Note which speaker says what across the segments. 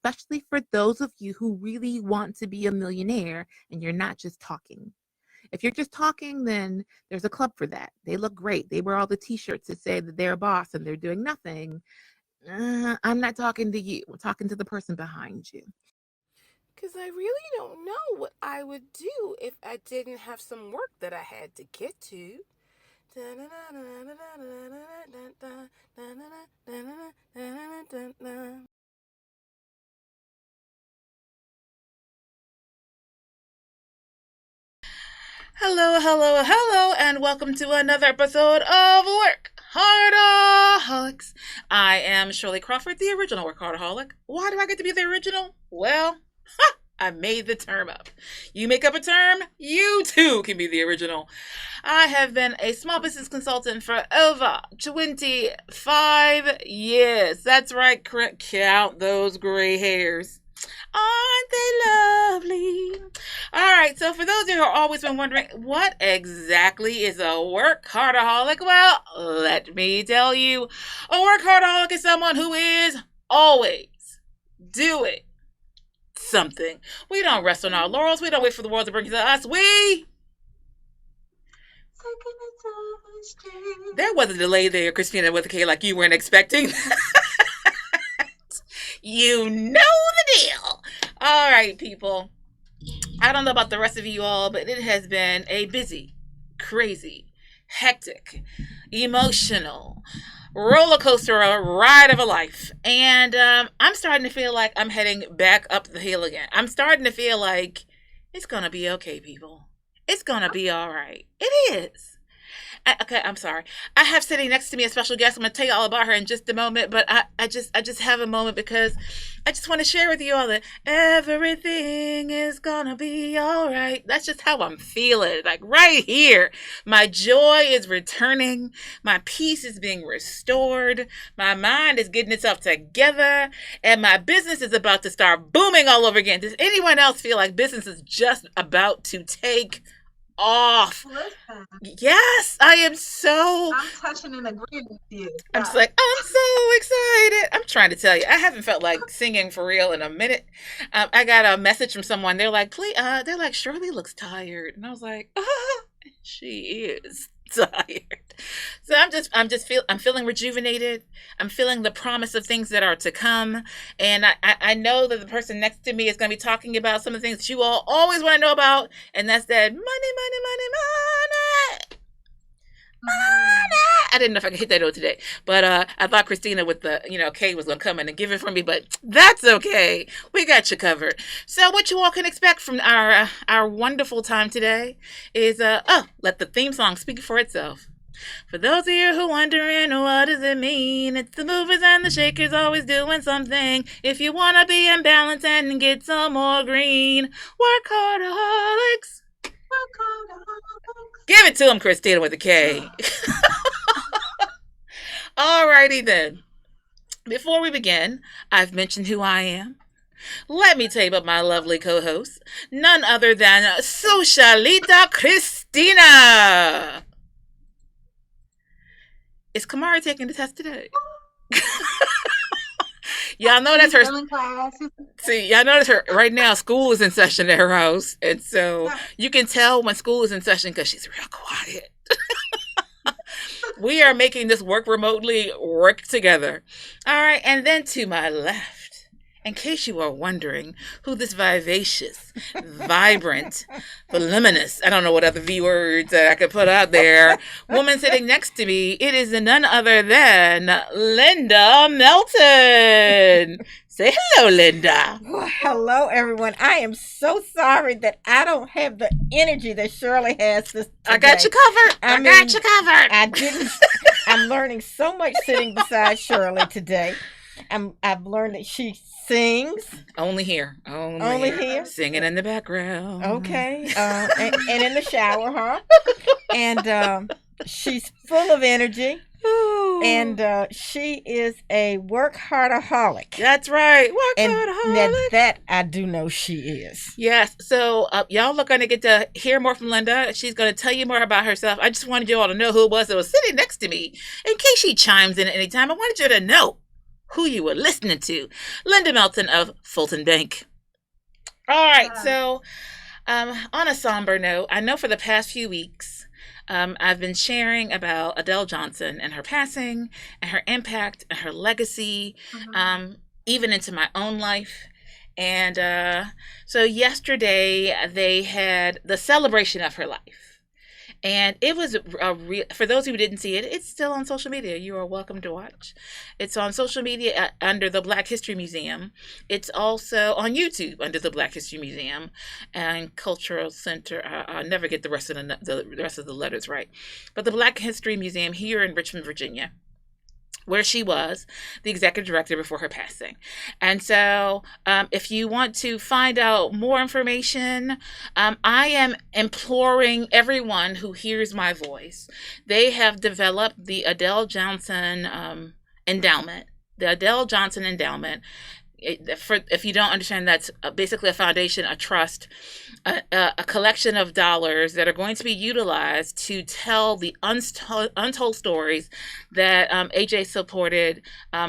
Speaker 1: especially for those of you who really want to be a millionaire and you're not just talking. If you're just talking, then there's a club for that. They look great. They wear all the t-shirts that say that they're a boss and they're doing nothing. I'm not talking to you. I'm talking to the person behind you.
Speaker 2: Because I really don't know what I would do if I didn't have some work that I had to get to. Hello, hello, hello, and welcome to another episode of WorkHARDAholics. I am Shirley Crawford, the original WorkHARDAholic. Why do I get to be the original? Well, I made the term up. You make up a term, you too can be the original. I have been a small business consultant for over 25 years. That's right, count those gray hairs. Aren't they lovely? All right, so for those of you who have always been wondering, what exactly is a workaholic? Well, let me tell you. A workaholic is someone who is always doing something. We don't rest on our laurels. We don't wait for the world to bring it to us. There was a delay there, Christina, with a K, like you weren't expecting. You know the deal. All right, people. I don't know about the rest of you all, but it has been a busy, crazy, hectic, emotional roller coaster ride of a life. And I'm starting to feel like I'm heading back up the hill again. I'm starting to feel like it's going to be okay, people. It's going to be all right. It is. Okay, I'm sorry. I have sitting next to me a special guest. I'm going to tell you all about her in just a moment, but I just have a moment because I just want to share with you all that everything is going to be all right. That's just how I'm feeling. Like right here, my joy is returning. My peace is being restored. My mind is getting itself together, and my business is about to start booming all over again. Does anyone else feel like business is just about to take off?
Speaker 3: Listen,
Speaker 2: Yes, I am so.
Speaker 3: I'm touching and agreeing with you.
Speaker 2: I'm just like, I'm so excited. I'm trying to tell you, I haven't felt like singing for real in a minute. I got a message from someone. They're like, please, they're like, Shirley looks tired, and I was like, she is tired. So I'm feeling rejuvenated. I'm feeling the promise of things that are to come, and I know that the person next to me is going to be talking about some of the things that you all always want to know about, and that's that money. I didn't know if I could hit that note today, but I thought Christina with the K was gonna come in and give it for me, but that's okay. We got you covered. So what you all can expect from our wonderful time today is let the theme song speak for itself. For those of you who wondering what does it mean, it's the movers and the shakers always doing something. If you wanna be in balance and get some more green, workaholics. Give it to him, Christina, with a K. Alrighty then. Before we begin, I've mentioned who I am. Let me tell you about my lovely co-host, none other than Socialita Christina. Is Kamari taking the test today? Y'all know that's her. See, y'all notice her right now. School is in session at her house, and so you can tell when school is in session because she's real quiet. We are making this work remotely work together. All right, and then to my left, in case you are wondering who this vivacious, vibrant, voluminous, I don't know what other V words that I could put out there, woman sitting next to me, it is none other than Linda Melton. Say hello, Linda.
Speaker 4: Well, hello, everyone. I am so sorry that I don't have the energy that Shirley has this today.
Speaker 2: I got you covered. I got you covered.
Speaker 4: I didn't. I'm learning so much sitting beside Shirley today. I've learned that she sings.
Speaker 2: Only here.
Speaker 4: Only here.
Speaker 2: Singing in the background.
Speaker 4: Okay. And in the shower, huh? And she's full of energy.
Speaker 2: Ooh.
Speaker 4: And she is a workahardaholic.
Speaker 2: That's right.
Speaker 4: And
Speaker 2: Workahardaholic.
Speaker 4: that I do know she is.
Speaker 2: Yes. So y'all are going to get to hear more from Linda. She's going to tell you more about herself. I just wanted you all to know who it was that was sitting next to me. In case she chimes in at any time, I wanted you to know who you were listening to. Linda Melton of Fulton Bank. All right, so on a somber note, I know for the past few weeks, I've been sharing about Adele Johnson and her passing and her impact and her legacy, even into my own life. And so yesterday they had the celebration of her life. And it was for those who didn't see it, it's still on social media. You are welcome to watch. It's on social media under the Black History Museum. It's also on YouTube under the Black History Museum and Cultural Center. I'll never get the rest of the letters right. But the Black History Museum here in Richmond, Virginia, where she was the executive director before her passing. And so if you want to find out more information, I am imploring everyone who hears my voice. They have developed the Adele Johnson Endowment. The Adele Johnson Endowment. If you don't understand, that's basically a foundation, a trust, a collection of dollars that are going to be utilized to tell the untold stories that AJ supported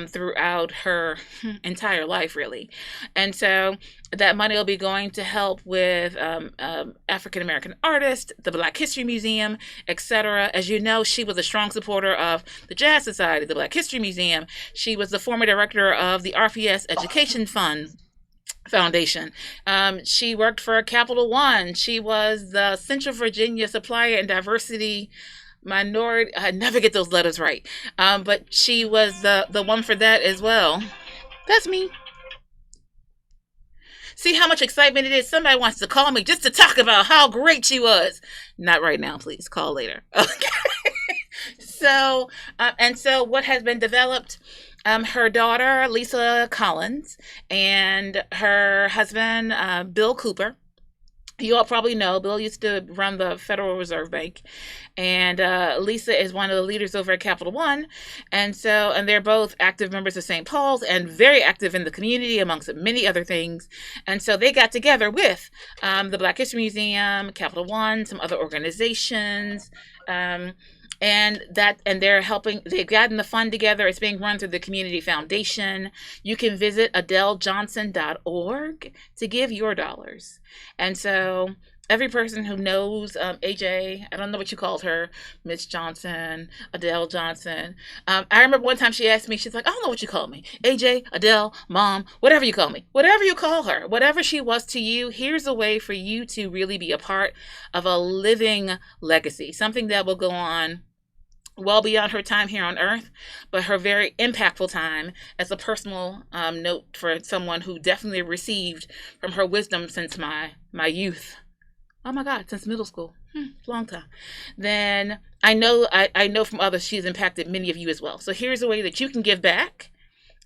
Speaker 2: throughout her entire life, really. And so that money will be going to help with African American artists, the Black History Museum, etc. As you know, she was a strong supporter of the Jazz Society, the Black History Museum. She was the former director of the RPS Education Foundation. She worked for Capital One. She was the Central Virginia Supplier and Diversity Minority. I never get those letters right. But she was the one for that as well. That's me. See how much excitement it is? Somebody wants to call me just to talk about how great she was. Not right now, please. Call later. Okay. So what has been developed? Her daughter, Lisa Collins, and her husband, Bill Cooper. You all probably know Bill used to run the Federal Reserve Bank, and Lisa is one of the leaders over at Capital One, and they're both active members of St. Paul's and very active in the community amongst many other things. And so they got together with the Black History Museum, Capital One, some other organizations. And they're helping, they've gotten the fund together. It's being run through the Community Foundation. You can visit adelejohnson.org to give your dollars. And so every person who knows AJ, I don't know what you called her, Miss Johnson, Adele Johnson. I remember one time she asked me, she's like, I don't know what you call me. AJ, Adele, Mom, whatever you call me, whatever you call her, whatever she was to you, here's a way for you to really be a part of a living legacy, something that will go on well beyond her time here on earth, but her very impactful time as a personal note for someone who definitely received from her wisdom since my youth. Oh my God, since middle school. Long time. Then I know from others she's impacted many of you as well. So here's a way that you can give back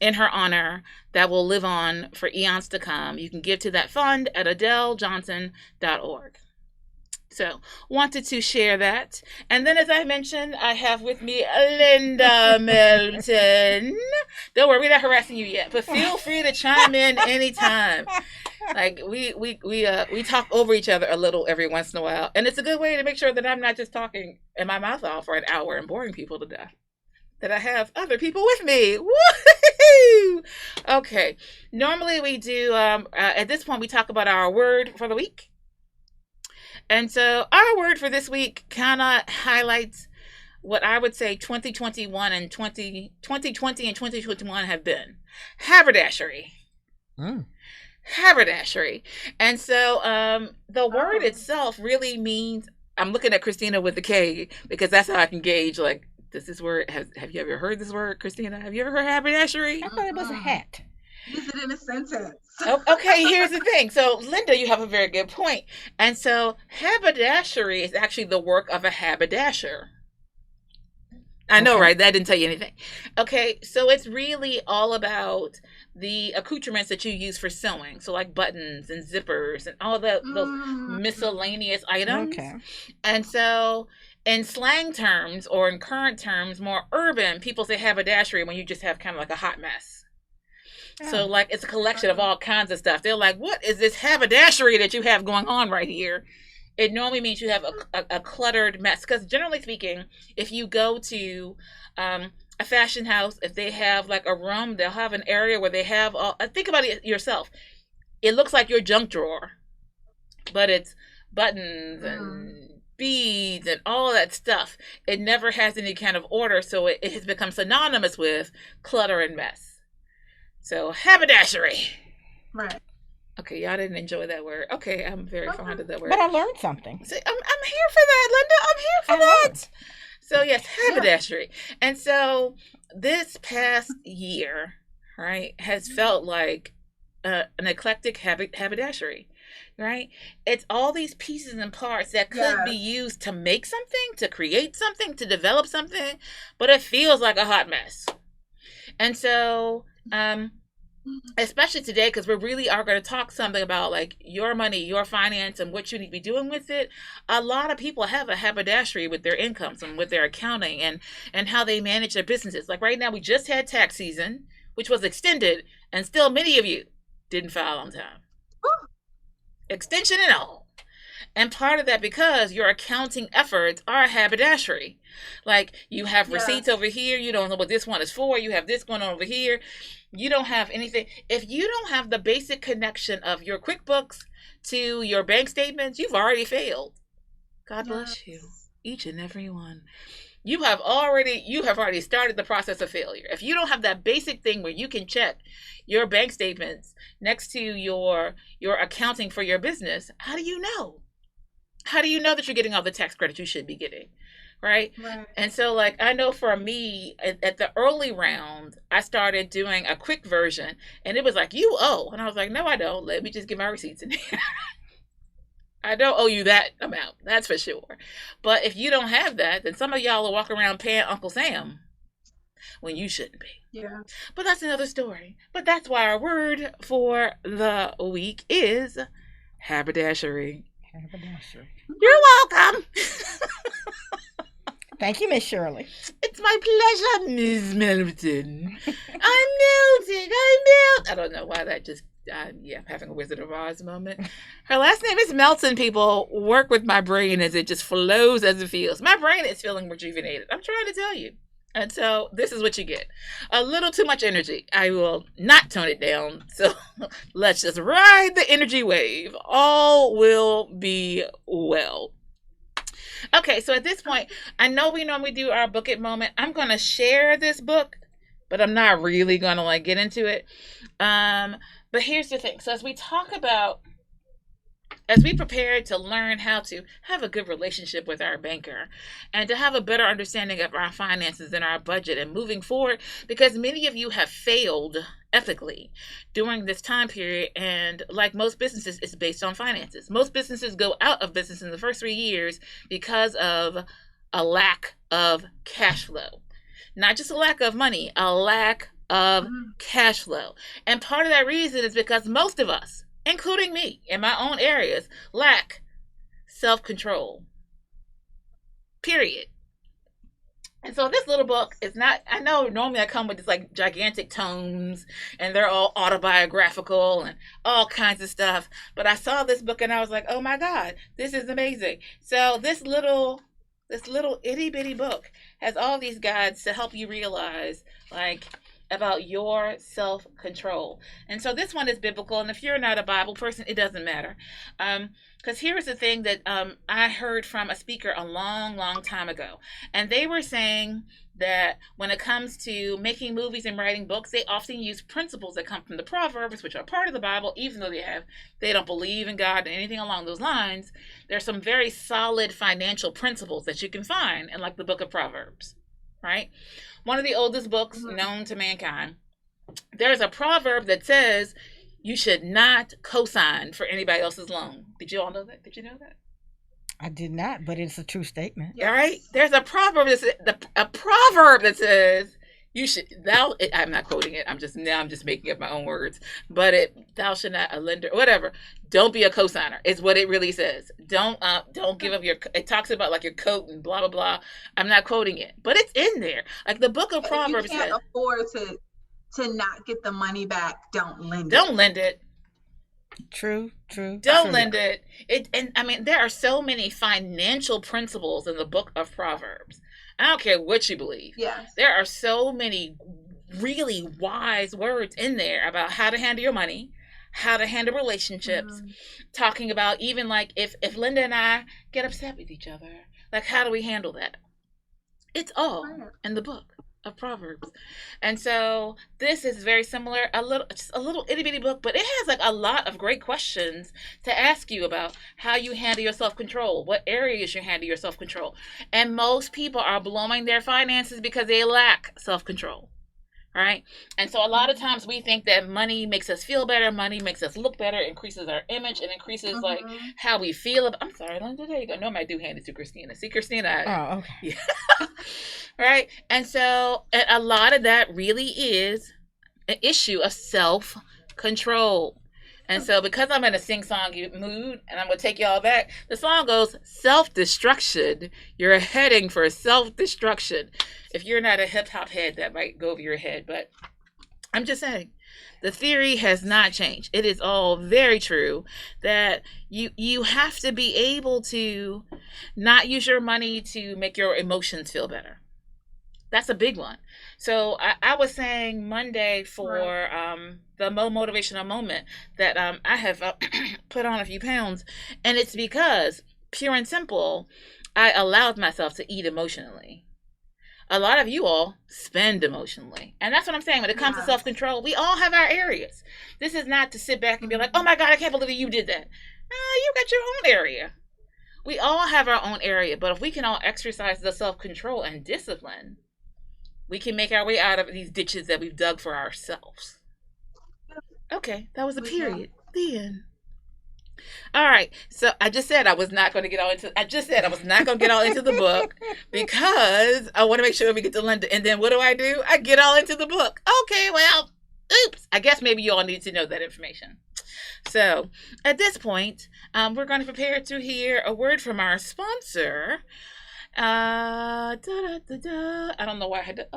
Speaker 2: in her honor that will live on for eons to come. You can give to that fund at adelejohnson.org. So wanted to share that. And then, as I mentioned, I have with me Linda Melton. Don't worry, we're not harassing you yet, but feel free to chime in anytime. Like we talk over each other a little every once in a while, and it's a good way to make sure that I'm not just talking in my mouth off for an hour and boring people to death. That I have other people with me. Woo! Okay. Normally we do. At this point, we talk about our word for the week. And so our word for this week kind of highlights what I would say 2021 and 2020 and 2021 have been. Haberdashery. Haberdashery. And so the word itself really means, I'm looking at Christina with the K because that's how I can gauge, like, does this word, have you ever heard this word, Christina? Have you ever heard haberdashery?
Speaker 4: I thought it was a hat.
Speaker 3: Use it in a sentence.
Speaker 2: Okay, here's the thing. So, Linda, you have a very good point. And so, haberdashery is actually the work of a haberdasher. I know, right? That didn't tell you anything. Okay, so it's really all about the accoutrements that you use for sewing. So, like buttons and zippers and all those miscellaneous items. Okay. And so, in slang terms or in current terms, more urban, people say haberdashery when you just have kind of like a hot mess. So, like, it's a collection of all kinds of stuff. They're like, what is this haberdashery that you have going on right here? It normally means you have a cluttered mess. Because generally speaking, if you go to a fashion house, if they have like a room, they'll have an area where they have all, think about it yourself. It looks like your junk drawer, but it's buttons and beads and all that stuff. It never has any kind of order, so it has become synonymous with clutter and mess. So haberdashery.
Speaker 3: Right.
Speaker 2: Okay, y'all didn't enjoy that word. Okay, I'm very fond of that word.
Speaker 4: But I learned something.
Speaker 2: See, I'm here for that, Linda. I'm here for that. So yes, haberdashery. And so this past year, right, has felt like an eclectic haberdashery, right? It's all these pieces and parts that could be used to make something, to create something, to develop something, but it feels like a hot mess. And so, especially today, because we really are going to talk something about like your money, your finance, and what you need to be doing with it. A lot of people have a haberdashery with their incomes and with their accounting and how they manage their businesses. Like right now, we just had tax season, which was extended, and still many of you didn't file on time. Extension and all. And part of that because your accounting efforts are a haberdashery. Like you have receipts over here. You don't know what this one is for. You have this going on over here. You don't have anything. If you don't have the basic connection of your QuickBooks to your bank statements, you've already failed. God bless you, each and every one. You have already started the process of failure. If you don't have that basic thing where you can check your bank statements next to your accounting for your business, how do you know? How do you know that you're getting all the tax credit you should be getting? Right? And so like I know for me at the early round, I started doing a quick version and it was like, you owe. And I was like, no, I don't. Let me just get my receipts in here. I don't owe you that amount. That's for sure. But if you don't have that, then some of y'all will walk around paying Uncle Sam when you shouldn't be.
Speaker 3: Yeah.
Speaker 2: But that's another story. But that's why our word for the week is haberdashery.
Speaker 4: Haberdashery.
Speaker 2: You're welcome.
Speaker 4: Thank you, Miss Shirley.
Speaker 2: It's my pleasure, Miss Melton. I'm melting. I don't know why that just, I'm having a Wizard of Oz moment. Her last name is Melton, people. Work with my brain as it just flows as it feels. My brain is feeling rejuvenated. I'm trying to tell you. And so this is what you get. A little too much energy. I will not tone it down. So let's just ride the energy wave. All will be well. Okay, so at this point, I know we normally do our book it moment. I'm going to share this book, but I'm not really going to like get into it. But here's the thing. So as we prepare to learn how to have a good relationship with our banker and to have a better understanding of our finances and our budget and moving forward, because many of you have failed ethically during this time period. And like most businesses, it's based on finances. Most businesses go out of business in the first 3 years because of a lack of cash flow. Not just a lack of money, a lack of cash flow. And part of that reason is because most of us, including me in my own areas, lack self-control. Period. And so this little book is not, I know normally I come with this like gigantic tomes and they're all autobiographical and all kinds of stuff. But I saw this book and I was like, oh my God, this is amazing. So this little itty bitty book has all these guides to help you realize like about your self-control. And so this one is biblical. And if you're not a Bible person, it doesn't matter. Because here's the thing that I heard from a speaker a long, long time ago. And they were saying that when it comes to making movies and writing books, they often use principles that come from the Proverbs, which are part of the Bible, even though they don't believe in God or anything along those lines. There's some very solid financial principles that you can find in like the book of Proverbs, right? One of the oldest books known to mankind. There's a proverb that says you should not co-sign for anybody else's loan. Did you all know that? Did you know that?
Speaker 4: I did not, but it's a true statement.
Speaker 2: Yes. All right. There's a proverb that says you should. I'm not quoting it. I'm just making up my own words. But thou should not a lender, whatever. Don't be a cosigner. Is what it really says. Don't give up your. It talks about like your coat and blah blah blah. I'm not quoting it, but it's in there. Like the book of Proverbs
Speaker 3: says. You can't afford to not get the money back. Don't lend it.
Speaker 4: True.
Speaker 2: Don't lend it. And I mean, there are so many financial principles in the book of Proverbs. I don't care what you believe.
Speaker 3: Yes.
Speaker 2: There are so many really wise words in there about how to handle your money, how to handle relationships, talking about even like if Linda and I get upset with each other, like how do we handle that? It's all in the book of Proverbs. And so this is very similar, just a little itty bitty book, but it has like a lot of great questions to ask you about how you handle your self-control, what areas you handle your self-control. And most people are blowing their finances because they lack self-control. Right? And so a lot of times we think that money makes us feel better, money makes us look better, increases our image, and increases like how we feel. I'm sorry, Linda, there you go. No, I do hand it to Christina. See, Christina.
Speaker 4: Oh, okay.
Speaker 2: Yeah. Right? And so a lot of that really is an issue of self-control. And so because I'm in a sing-song mood and I'm going to take y'all back, the song goes, self-destruction. You're heading for self-destruction. If you're not a hip-hop head, that might go over your head. But I'm just saying, the theory has not changed. It is all very true that you have to be able to not use your money to make your emotions feel better. That's a big one. So I was saying Monday for the motivational moment that I have put on a few pounds, and it's because, pure and simple, I allowed myself to eat emotionally. A lot of you all spend emotionally. And that's what I'm saying. When it comes to self-control, we all have our areas. This is not to sit back and be like, oh my God, I can't believe you did that. You got your own area. We all have our own area, but if we can all exercise the self-control and discipline, we can make our way out of these ditches that we've dug for ourselves. Okay, that was a period. The end. All right, so I just said I was not going to get all into the book because I want to make sure we get to Linda. And then what do? I get all into the book. Okay, well, oops. I guess maybe you all need to know that information. So at this point, we're going to prepare to hear a word from our sponsor. I don't know why I had to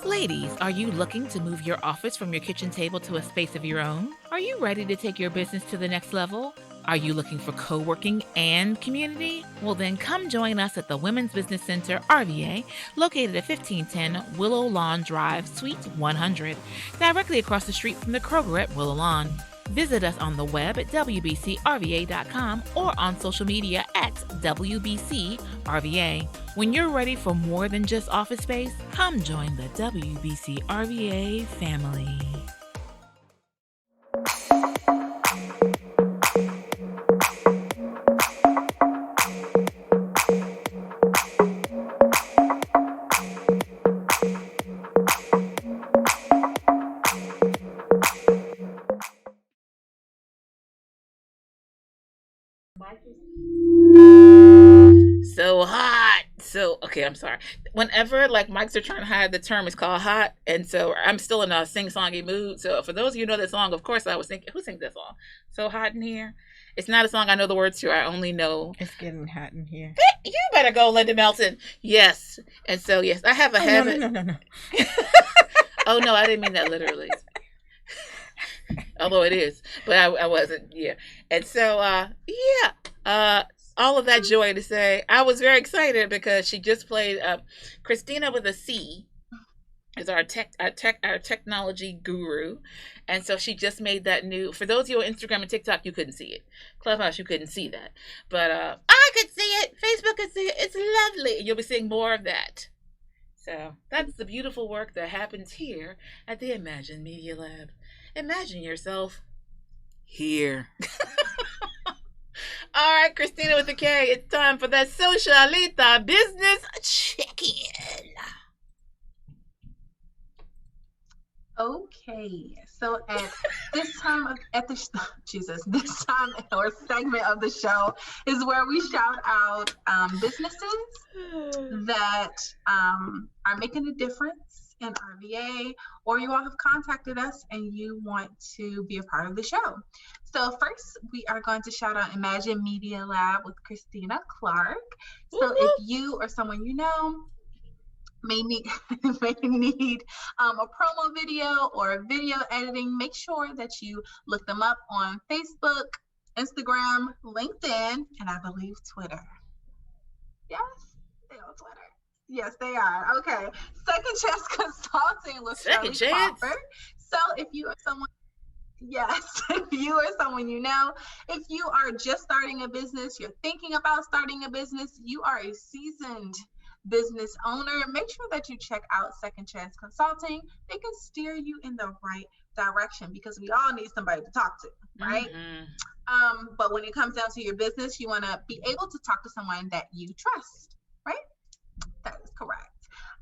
Speaker 1: Ladies, are you looking to move your office from your kitchen table to a space of your own? Are you ready to take your business to the next level? Are you looking for co-working and community? Well, then come join us at the Women's Business Center, RVA, located at 1510 Willow Lawn Drive, Suite 100, directly across the street from the Kroger at Willow Lawn. Visit us on the web at wbcrva.com or on social media at WBCRVA. When you're ready for more than just office space, come join the WBCRVA family.
Speaker 2: So hot. So, okay, I'm sorry. Whenever like mics are trying to hide the term, it's called hot. And so I'm still in a sing-songy mood. So for those of you who know that song, of course I was thinking, who sings that song? So hot in here. It's not a song I know the words to. I only know.
Speaker 4: It's getting hot in here.
Speaker 2: You better go, Linda Melton. Yes. And so, yes, I have a habit.
Speaker 4: No.
Speaker 2: Oh, no, I didn't mean that literally. Although it is. But I wasn't. Yeah. And so, all of that joy to say, I was very excited because she just played Christina with a C is our technology guru. And so she just made that new, for those of you on Instagram and TikTok, you couldn't see it. Clubhouse, you couldn't see that. But I could see it. Facebook could see it. It's lovely. And you'll be seeing more of that. So that's the beautiful work that happens here at the Imagine Media Lab. Imagine yourself here. All right, Christina with the K. It's time for that Socialita business check-in.
Speaker 3: Okay, so at this time or segment of the show is where we shout out businesses that are making a difference in RVA, or you all have contacted us and you want to be a part of the show. So first, we are going to shout out Imagine Media Lab with Christina Clark. So if you or someone you know may need a promo video or video editing, make sure that you look them up on Facebook, Instagram, LinkedIn, and I believe Twitter. Yes, they're on Twitter. Yes, they are. Okay. Second Chance Consulting with
Speaker 2: Second
Speaker 3: Shirley
Speaker 2: chance.
Speaker 3: Crawford. So if you are someone, yes, if you are someone you know, if you are just starting a business, you're thinking about starting a business, you are a seasoned business owner, make sure that you check out Second Chance Consulting. They can steer you in the right direction because we all need somebody to talk to, right? But when it comes down to your business, you want to be able to talk to someone that you trust, right? That is correct.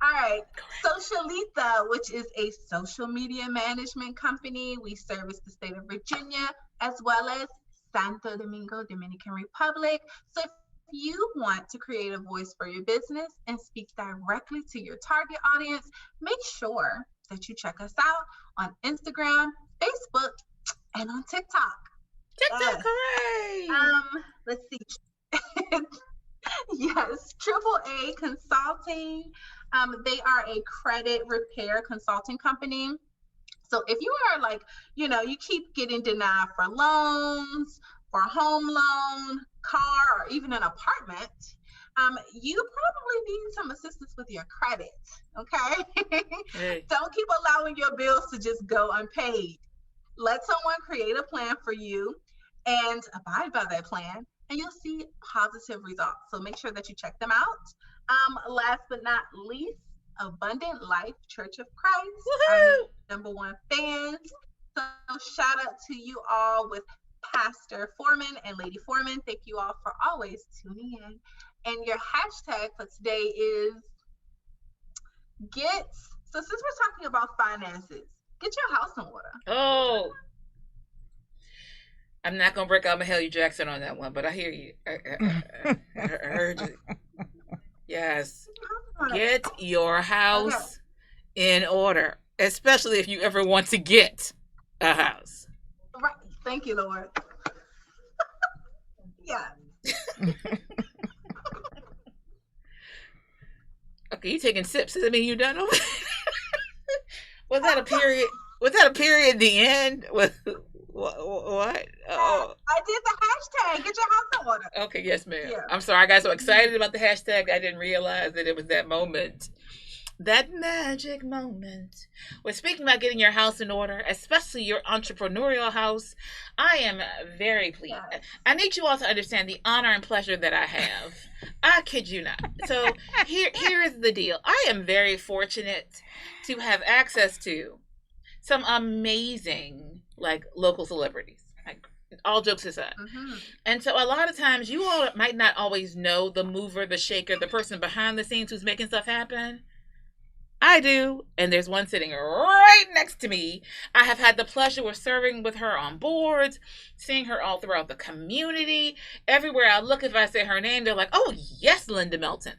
Speaker 3: All right. Socialita, which is a social media management company. We service the state of Virginia as well as Santo Domingo, Dominican Republic. So if you want to create a voice for your business and speak directly to your target audience, make sure that you check us out on Instagram, Facebook, and on TikTok.
Speaker 2: TikTok, hooray!
Speaker 3: Let's see. Yes, AAA Consulting. They are a credit repair consulting company. So if you are like, you keep getting denied for loans, for a home loan, car, or even an apartment, you probably need some assistance with your credit. Okay.
Speaker 2: Hey.
Speaker 3: Don't keep allowing your bills to just go unpaid. Let someone create a plan for you and abide by that plan, and you'll see positive results. So make sure that you check them out. Last but not least, Abundant Life Church of Christ, our #1 fans. So shout out to you all with Pastor Foreman and Lady Foreman. Thank you all for always tuning in. And your hashtag for today is so since we're talking about finances, get your house in order.
Speaker 2: Oh, I'm not gonna break out Mahalia Jackson on that one, but I hear you. I heard you. Yes, get your house in order, especially if you ever want to get a house.
Speaker 3: Right. Thank you, Lord. Yeah.
Speaker 2: Okay, you taking sips? Does that mean you done over? Was that a period? Was that a period at the end? What? Oh.
Speaker 3: I did the hashtag. Get your house in order.
Speaker 2: Okay, yes, ma'am.
Speaker 3: Yeah.
Speaker 2: I'm sorry, I got so excited about the hashtag, I didn't realize that it was that moment. That magic moment. Well, speaking about getting your house in order, especially your entrepreneurial house, I am very pleased. Yes. I need you all to understand the honor and pleasure that I have. I kid you not. So here is the deal. I am very fortunate to have access to some amazing local celebrities. All jokes aside. Mm-hmm. And so a lot of times you all might not always know the mover, the shaker, the person behind the scenes who's making stuff happen. I do, and there's one sitting right next to me. I have had the pleasure of serving with her on boards, seeing her all throughout the community. Everywhere I look, if I say her name, they're like, "Oh yes, Linda Melton."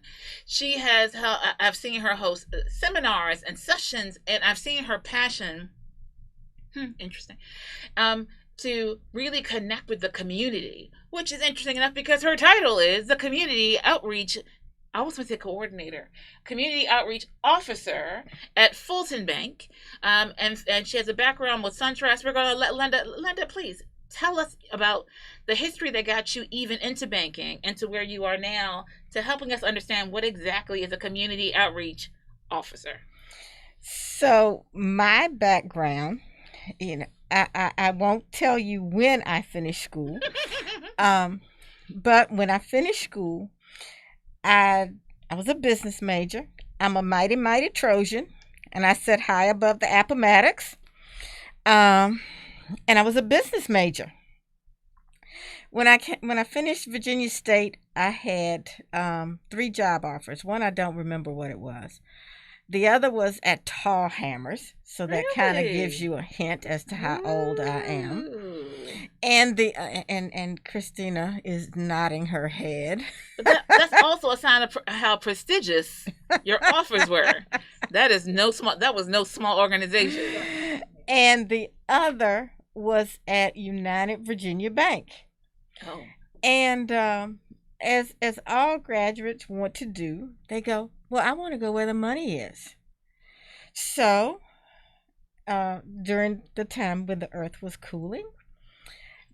Speaker 2: I've seen her host seminars and sessions, and I've seen her passion. Interesting. To really connect with the community, which is interesting enough because her title is the Community Outreach. I was going to say coordinator, community outreach officer at Fulton Bank, and she has a background with SunTrust. We're going to let Linda, please tell us about the history that got you even into banking and to where you are now, to helping us understand what exactly is a community outreach officer.
Speaker 4: So my background, I won't tell you when I finished school, but when I finished school, I was a business major. I'm a mighty, mighty Trojan, and I sat high above the Appomattox. And I was a business major. When I finished Virginia State, I had 3 job offers. One, I don't remember what it was. The other was at Tall Hammers, so that kind of gives you a hint as to how old I am. And and Christina is nodding her head.
Speaker 2: But that's also a sign of how prestigious your offers were. That was no small organization.
Speaker 4: And the other was at United Virginia Bank.
Speaker 2: Oh.
Speaker 4: And as all graduates want to do, they go, well, I want to go where the money is. So during the time when the earth was cooling,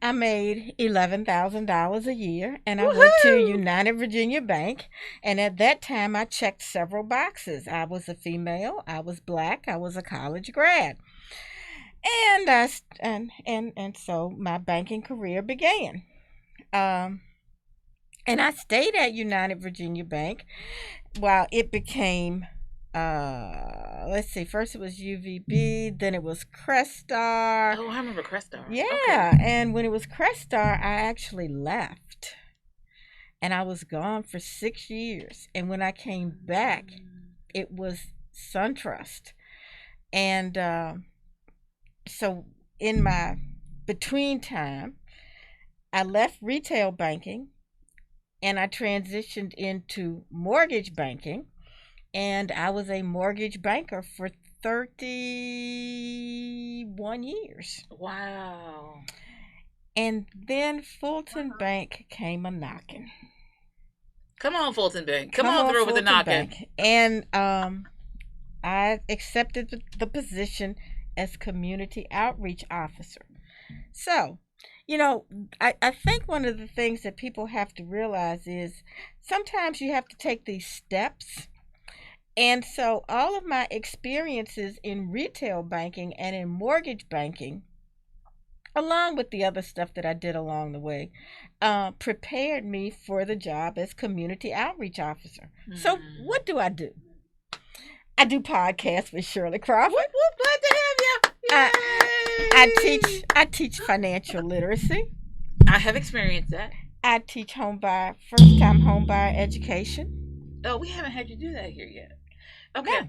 Speaker 4: I made $11,000 a year, and I went to United Virginia Bank. And at that time, I checked several boxes. I was a female, I was black, I was a college grad, and so my banking career began. Um, and I stayed at United Virginia Bank while it became. Let's see. First, it was UVB. Then it was Crestar.
Speaker 2: Oh, I remember Crestar.
Speaker 4: Yeah,
Speaker 2: Okay.
Speaker 4: and when it was Crestar, I actually left, and I was gone for 6 years. And when I came back, it was SunTrust, and so in my between time, I left retail banking, and I transitioned into mortgage banking, and I was a mortgage banker for 31 years.
Speaker 2: Wow.
Speaker 4: And then Fulton Bank came a knocking.
Speaker 2: Come on, Fulton Bank. Come on through with the knocking.
Speaker 4: Bank. And I accepted the position as community outreach officer. So, I think one of the things that people have to realize is sometimes you have to take these steps. And so all of my experiences in retail banking and in mortgage banking, along with the other stuff that I did along the way, prepared me for the job as community outreach officer. So what do? I do podcasts with Shirley Crawford.
Speaker 2: Glad to have you.
Speaker 4: I teach financial literacy.
Speaker 2: I have experienced that.
Speaker 4: I teach first-time home buyer education.
Speaker 2: Oh, we haven't had you do that here yet. Okay.
Speaker 4: Yeah.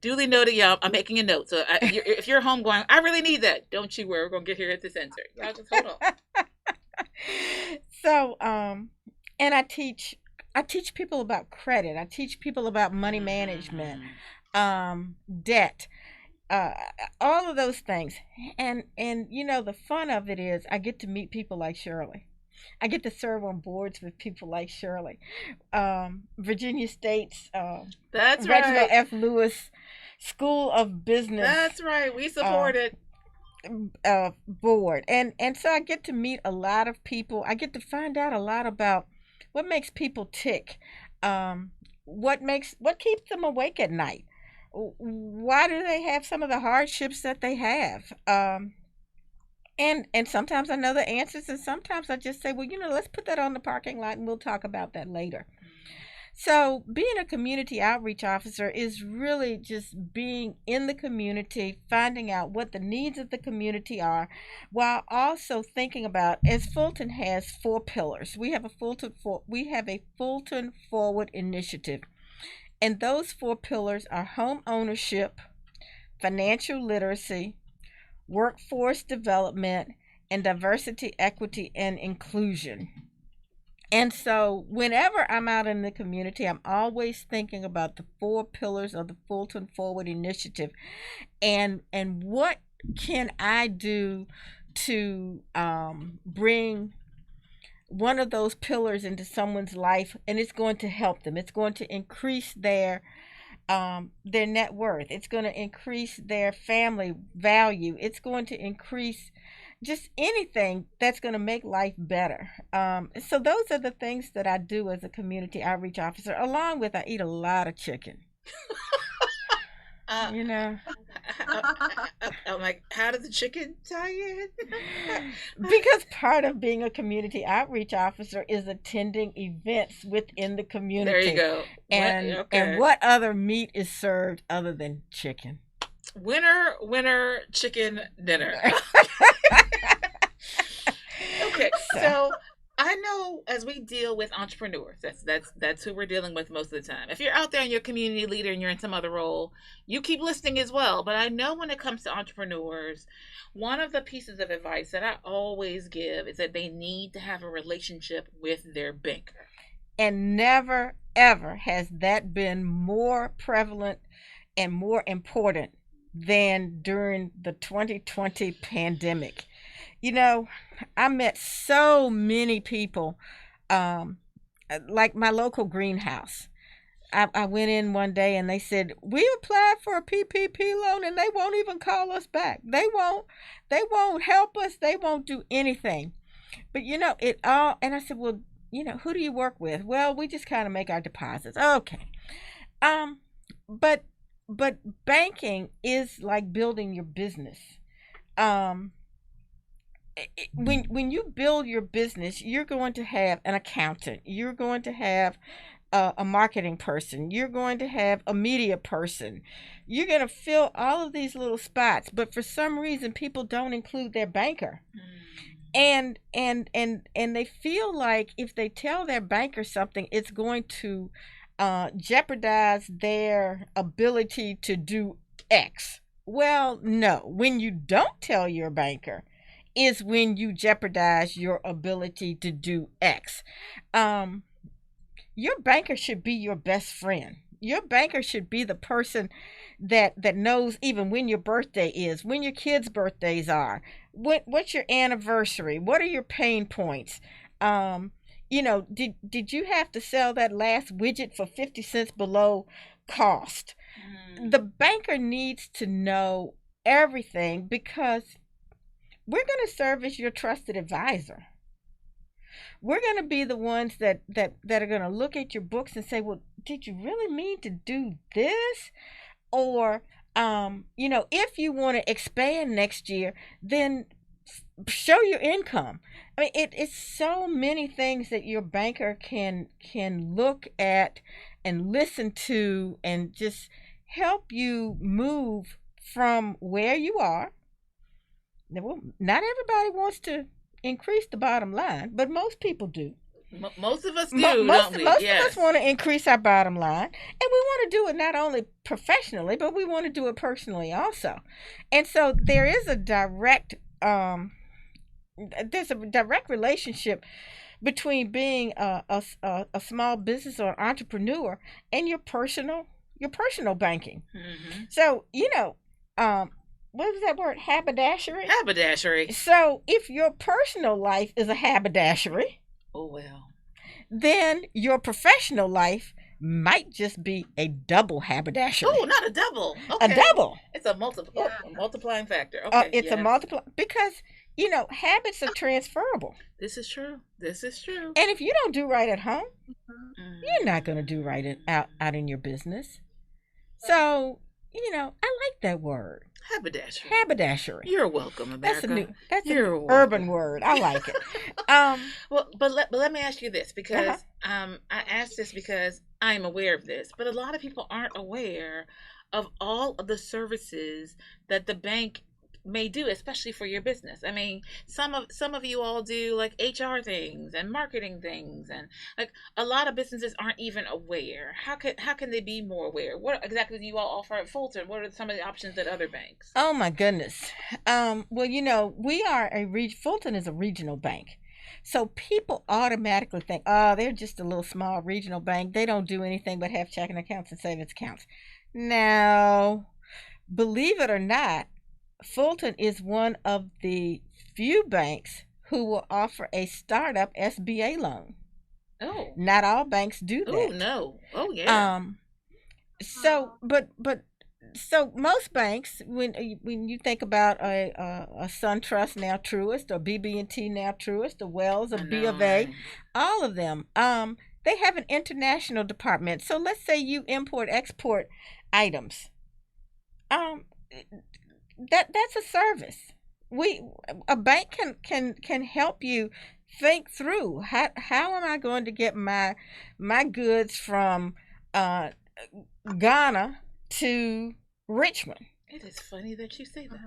Speaker 2: Duly noted, y'all. I'm making a note. So if you're home going, I really need that. Don't you worry. We're going to get here at this answer. Y'all just hold on.
Speaker 4: So, and I teach people about credit. I teach people about money management, debt, all of those things. And the fun of it is I get to meet people like Shirley. I get to serve on boards with people like Shirley. Virginia State's
Speaker 2: That's
Speaker 4: Reginald
Speaker 2: right.
Speaker 4: F. Lewis School of Business.
Speaker 2: That's right. We support it.
Speaker 4: Board. And so I get to meet a lot of people. I get to find out a lot about what makes people tick. What keeps them awake at night? Why do they have some of the hardships that they have? And sometimes I know the answers, and sometimes I just say, well, let's put that on the parking lot and we'll talk about that later. So being a community outreach officer is really just being in the community, finding out what the needs of the community are, while also thinking about, as Fulton has 4 pillars. We have a Fulton Forward initiative. And those 4 pillars are home ownership, financial literacy, workforce development, and diversity, equity, and inclusion. And so whenever I'm out in the community, I'm always thinking about the 4 pillars of the Fulton Forward initiative, and what can I do to bring one of those pillars into someone's life, and it's going to help them. It's going to increase their net worth. It's going to increase their family value. It's going to increase just anything that's going to make life better. So those are the things that I do as a community outreach officer, along with I eat a lot of chicken.
Speaker 2: I'm like, how does the chicken tie in?
Speaker 4: Because part of being a community outreach officer is attending events within the community.
Speaker 2: There you go.
Speaker 4: And what other meat is served other than chicken?
Speaker 2: Winner, chicken dinner. Okay, so I know as we deal with entrepreneurs, that's who we're dealing with most of the time. If you're out there and you're a community leader and you're in some other role, you keep listening as well. But I know when it comes to entrepreneurs, one of the pieces of advice that I always give is that they need to have a relationship with their banker.
Speaker 4: And never, ever has that been more prevalent and more important than during the 2020 pandemic. I met so many people, like my local greenhouse. I went in one day and they said, we applied for a PPP loan and they won't even call us back. They won't help us. They won't do anything. But it all, and I said, well, who do you work with? Well, we just kind of make our deposits. Okay. Um, but banking is like building your business. Um, when you build your business, you're going to have an accountant. You're going to have a marketing person. You're going to have a media person. You're going to fill all of these little spots, but for some reason, people don't include their banker. And they feel like if they tell their banker something, it's going to jeopardize their ability to do X. Well, no. When you don't tell your banker is when you jeopardize your ability to do X. Your banker should be your best friend. Your banker should be the person that knows even when your birthday is, when your kids' birthdays are, what's your anniversary, what are your pain points. Did you have to sell that last widget for 50 cents below cost? The banker needs to know everything because we're going to serve as your trusted advisor. We're going to be the ones that are going to look at your books and say, well, did you really mean to do this? Or, if you want to expand next year, then show your income. I mean, it's so many things that your banker can look at and listen to and just help you move from where you are. Well, not everybody wants to increase the bottom line, but most people do.
Speaker 2: Most of us do, don't we?
Speaker 4: Most of us want to increase our bottom line, and we want to do it not only professionally, but we want to do it personally also. And so there is a direct relationship between being a small business or entrepreneur and your personal banking. Mm-hmm. So what was that word? Haberdashery?
Speaker 2: Haberdashery.
Speaker 4: So if your personal life is a haberdashery,
Speaker 2: oh well,
Speaker 4: then your professional life might just be a double haberdashery.
Speaker 2: Oh, not a double. Okay.
Speaker 4: A double.
Speaker 2: It's a multiplying factor. Okay.
Speaker 4: It's a multiply because habits are transferable.
Speaker 2: This is true.
Speaker 4: And if you don't do right at home, you're not going to do right out in your business. So I like that word. Haberdashery.
Speaker 2: You're welcome, America.
Speaker 4: That's an urban word. I like it.
Speaker 2: Well, but let me ask you this because I asked this because I'm aware of this, but a lot of people aren't aware of all of the services that the bank may do, especially for your business. I mean, some of you all do like HR things and marketing things, and like a lot of businesses aren't even aware. How can they be more aware? What exactly do you all offer at Fulton? What are some of the options at other banks?
Speaker 4: Oh my goodness. Well, we are Fulton is a regional bank. So people automatically think, oh, they're just a little small regional bank. They don't do anything but have checking accounts and savings accounts. Now, believe it or not, Fulton is one of the few banks who will offer a startup SBA loan.
Speaker 2: Oh.
Speaker 4: Not all banks do that.
Speaker 2: Oh, no. Oh, yeah.
Speaker 4: So most banks, when you think about a SunTrust, now Truist, or BB&T, now Truist, or Wells, or B of A, all of them, they have an international department. So let's say you import-export items. That's a service. A bank can help you think through how am I going to get my goods from Ghana to Richmond.
Speaker 2: It is funny that you say that.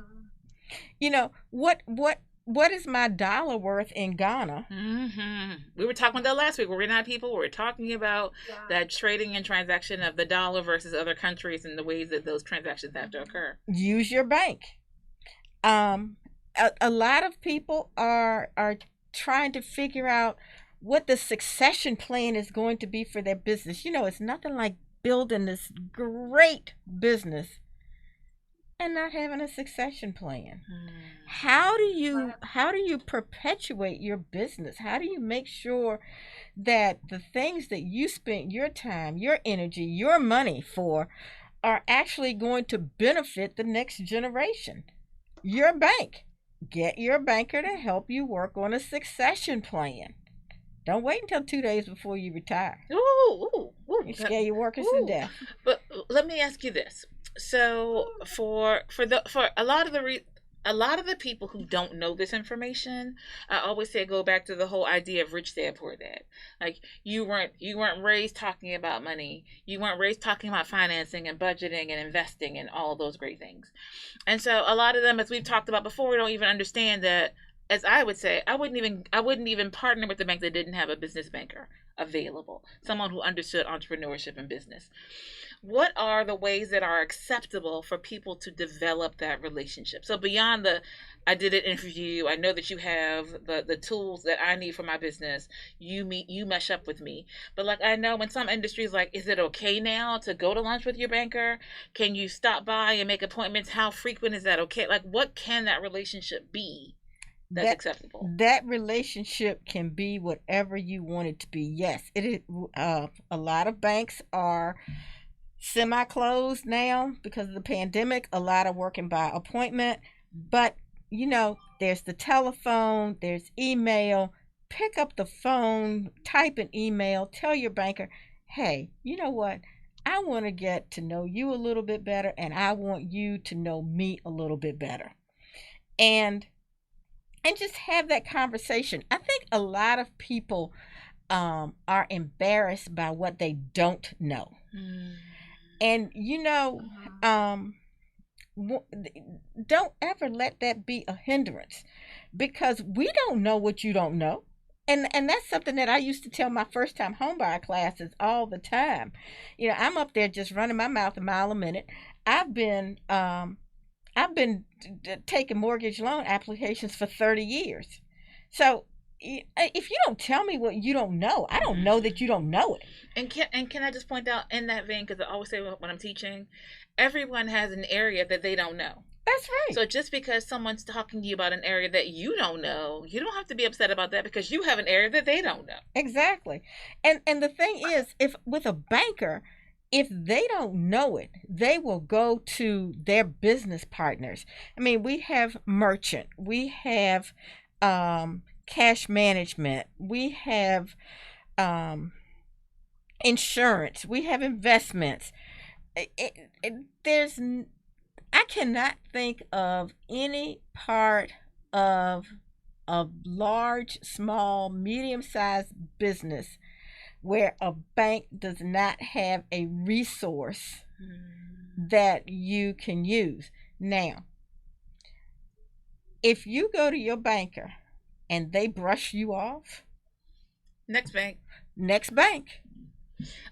Speaker 4: What is my dollar worth in Ghana?
Speaker 2: Mm-hmm. We were talking about that last week. Were we not, people? We were talking about that trading and transaction of the dollar versus other countries and the ways that those transactions have to occur.
Speaker 4: Use your bank. A lot of people are trying to figure out what the succession plan is going to be for their business. It's nothing like building this great business and not having a succession plan. How do you perpetuate your business? How do you make sure that the things that you spent your time, your energy, your money for are actually going to benefit the next generation? Your bank get your banker to help you work on a succession plan. Don't wait until 2 days before you retire.
Speaker 2: Ooh.
Speaker 4: You scare your workers to
Speaker 2: Ooh.
Speaker 4: death.
Speaker 2: But let me ask you this. So for a lot of the people who don't know this information, I always say go back to the whole idea of rich dad poor dad. Like you weren't raised talking about money. You weren't raised talking about financing and budgeting and investing and all of those great things. And so a lot of them, as we've talked about before, don't even understand that. As I would say, I wouldn't even partner with a bank that didn't have a business banker available, someone who understood entrepreneurship and business. What are the ways that are acceptable for people to develop that relationship? So beyond I did an interview, I know that you have the tools that I need for my business, you mesh up with me. But like I know in some industries, like, is it okay now to go to lunch with your banker? Can you stop by and make appointments? How frequent is that okay? Like, what can that relationship be that's acceptable?
Speaker 4: That relationship can be whatever you want it to be. Yes, it is. A lot of banks are semi-closed now because of the pandemic. A lot are working by appointment, but there's the telephone, there's email. Pick up the phone, type an email, tell your banker, hey, you know what? I want to get to know you a little bit better, and I want you to know me a little bit better. And just have that conversation. I think a lot of people are embarrassed by what they don't know. And don't ever let that be a hindrance, because we don't know what you don't know. And that's something that I used to tell my first time homebuyer classes all the time. I'm up there just running my mouth a mile a minute. I've been taking mortgage loan applications for 30 years. So if you don't tell me what you don't know, I don't know that you don't know it.
Speaker 2: And can I just point out in that vein, because I always say when I'm teaching, everyone has an area that they don't know.
Speaker 4: That's right.
Speaker 2: So just because someone's talking to you about an area that you don't know, you don't have to be upset about that, because you have an area that they don't know.
Speaker 4: Exactly. And the thing is, if with a banker, if they don't know it, they will go to their business partners. I mean, we have merchant, we have cash management, we have insurance, we have investments. I cannot think of any part of a large, small, medium-sized business where a bank does not have a resource that you can use. Now, if you go to your banker and they brush you off,
Speaker 2: next bank.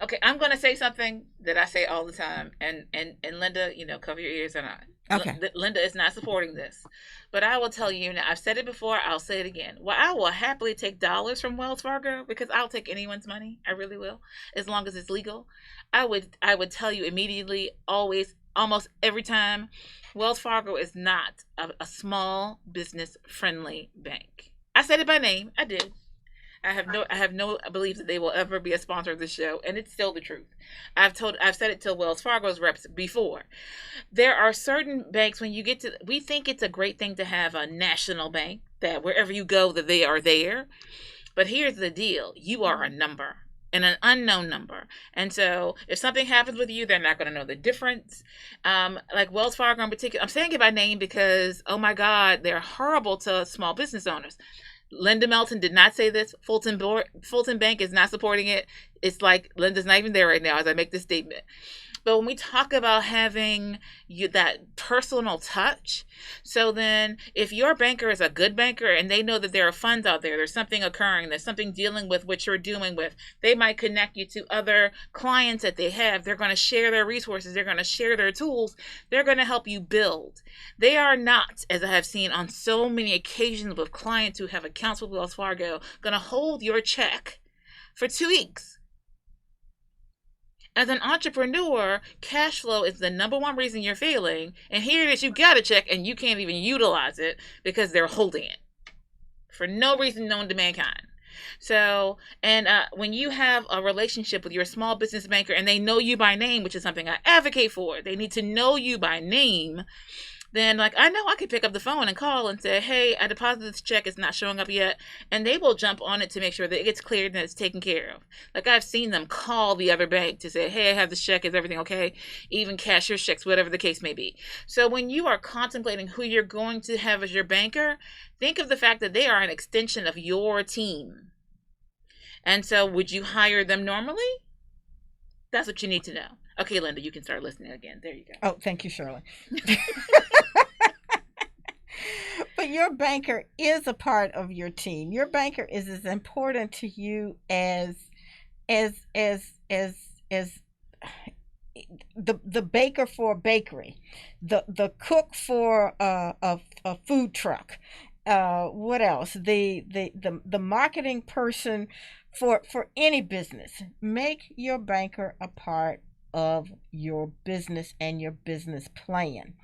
Speaker 2: Okay, I'm going to say something that I say all the time, and Linda, cover your ears or not.
Speaker 4: Okay.
Speaker 2: Linda is not supporting this, but I will tell you now. I've said it before. I'll say it again. Well, I will happily take dollars from Wells Fargo, because I'll take anyone's money. I really will, as long as it's legal. I would tell you immediately, always, almost every time, Wells Fargo is not a small business friendly bank. I said it by name. I did. I have no belief that they will ever be a sponsor of the show, and it's still the truth. I've said it to Wells Fargo's reps before. There are certain banks, when you get to, we think it's a great thing to have a national bank that wherever you go that they are there. But here's the deal. You are a number, and an unknown number. And so if something happens with you, they're not going to know the difference. Like Wells Fargo in particular, I'm saying it by name because, oh my God, they're horrible to small business owners. Linda Melton did not say this. Fulton Bank is not supporting it. It's like Linda's not even there right now as I make this statement. But when we talk about having that personal touch, so then if your banker is a good banker and they know that there are funds out there, there's something occurring, there's something dealing with what you're dealing with, they might connect you to other clients that they have. They're going to share their resources. They're going to share their tools. They're going to help you build. They are not, as I have seen on so many occasions with clients who have accounts with Wells Fargo, going to hold your check for 2 weeks. As an entrepreneur, cash flow is the number one reason you're failing. And here it is, you got a check and you can't even utilize it because they're holding it for no reason known to mankind. So, and when you have a relationship with your small business banker and they know you by name, which is something I advocate for, they need to know you by name, then like I know I could pick up the phone and call and say, hey, I deposited this check, it's not showing up yet, and they will jump on it to make sure that it gets cleared and it's taken care of. Like I've seen them call the other bank to say, hey, I have this check, is everything okay? Even cashier's checks, whatever the case may be. So when you are contemplating who you're going to have as your banker, think of the fact that they are an extension of your team. And so would you hire them normally? That's what you need to know. Okay, Linda, you can start listening again. There you go.
Speaker 4: Oh, thank you, Shirley. But your banker is a part of your team. Your banker is as important to you as the baker for a bakery, the cook for a food truck. What else? The marketing person for any business. Make your banker a part of your business and your business plan.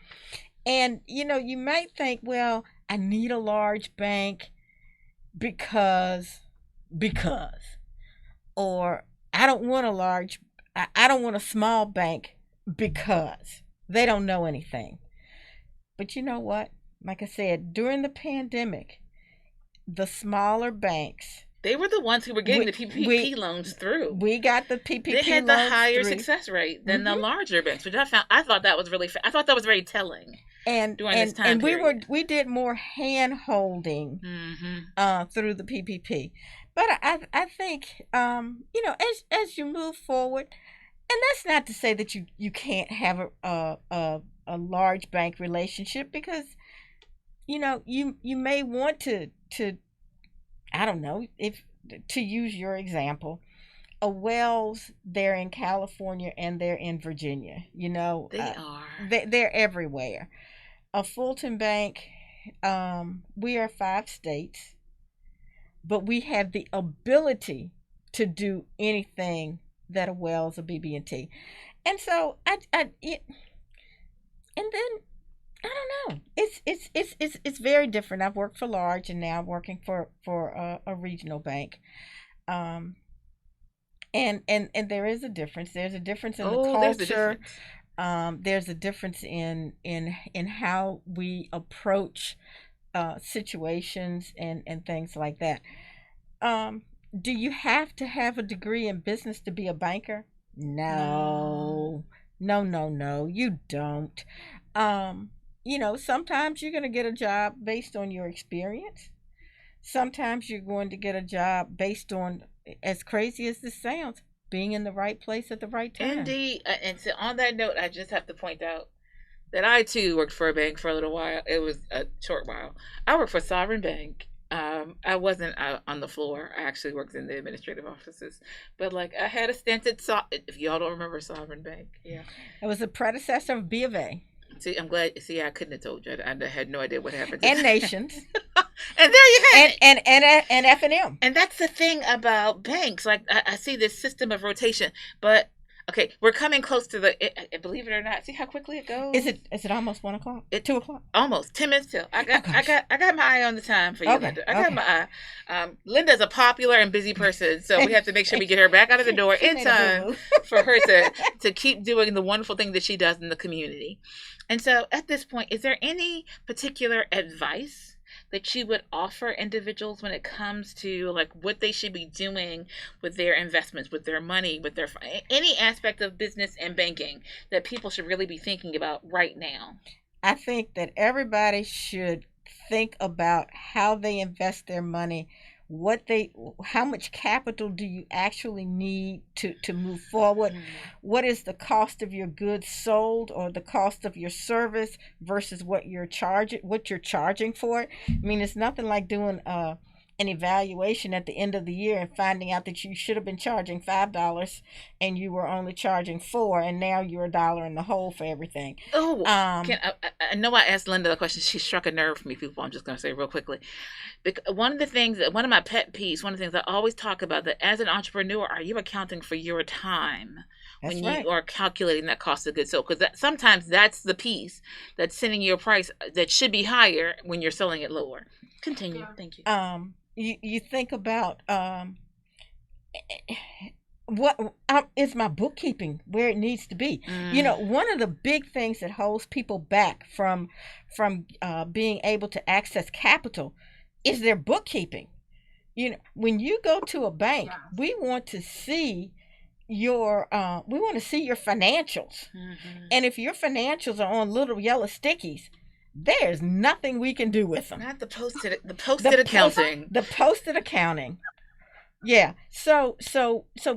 Speaker 4: And you might think, well, I need a large bank because or I don't want a small bank because they don't know anything. But you know what? Like I said, during the pandemic, the smaller banks,
Speaker 2: they were the ones who were getting the PPP loans through.
Speaker 4: We got the PPP loans.
Speaker 2: They had the higher success rate than the larger banks, which I thought that was I thought that was very telling.
Speaker 4: And
Speaker 2: during this time period.
Speaker 4: we did more hand holding through the PPP. But I think as you move forward, and that's not to say that you can't have a large bank relationship, because you may want to I don't know, if to use your example, a Wells, they're in California and they're in Virginia. They're everywhere. A Fulton Bank, we are 5 states, but we have the ability to do anything that a Wells, a BB&T. And so and then I don't know. It's very different. I've worked for large, and now I'm working for a regional bank. And there is a difference. There's a difference in the culture. There's a difference in how we approach situations and things like that. Do you have to have a degree in business to be a banker? No, you don't. Sometimes you're going to get a job based on your experience. Sometimes you're going to get a job based on, as crazy as this sounds, being in the right place at the right time.
Speaker 2: Indeed. And so on that note, I just have to point out that I too worked for a bank for a little while. It was a short while. I worked for Sovereign Bank. I wasn't on the floor. I actually worked in the administrative offices. But I had a stint at if y'all don't remember Sovereign Bank. Yeah.
Speaker 4: It was a predecessor of B of A.
Speaker 2: See, I'm glad. See, I couldn't have told you. I had no idea what happened.
Speaker 4: And Nations.
Speaker 2: And there you have
Speaker 4: it. And F&M.
Speaker 2: And that's the thing about banks. I see this system of rotation, but okay, we're coming close to believe it or not. See how quickly it goes.
Speaker 4: Is it almost 1 o'clock? 2 o'clock?
Speaker 2: Almost 10 minutes till. I got my eye on the time for you, okay, Linda. I got my eye. Linda's a popular and busy person, so we have to make sure we get her back out of the door in time for her to keep doing the wonderful thing that she does in the community. And so at this point, is there any particular advice that you would offer individuals when it comes to what they should be doing with their investments, with their money, with their any aspect of business and banking that people should really be thinking about right now?
Speaker 4: I think that everybody should think about how they invest their money, how much capital do you actually need to move forward? What is the cost of your goods sold, or the cost of your service versus what you're charging for it? I mean, it's nothing like doing an evaluation at the end of the year and finding out that you should have been charging $5 and you were only charging $4, and now you're $1 in the hole for everything.
Speaker 2: Oh, I know I asked Linda the question. She struck a nerve for me, people. I'm just going to say real quickly. One of my pet peeves, one of the things I always talk about, that as an entrepreneur, are you accounting for your time when you are calculating that cost of goods sold? Because sometimes that's the piece that's setting your price that should be higher when you're selling it lower. Continue. Thank you.
Speaker 4: You think about what is my bookkeeping where it needs to be? You know, one of the big things that holds people back from being able to access capital is their bookkeeping. You know, when you go to a bank,
Speaker 3: Yes.
Speaker 4: we want to see your financials. And if your financials are on little yellow stickies, there's nothing we can do with them.
Speaker 2: Not the posted accounting.
Speaker 4: The posted accounting. Yeah. So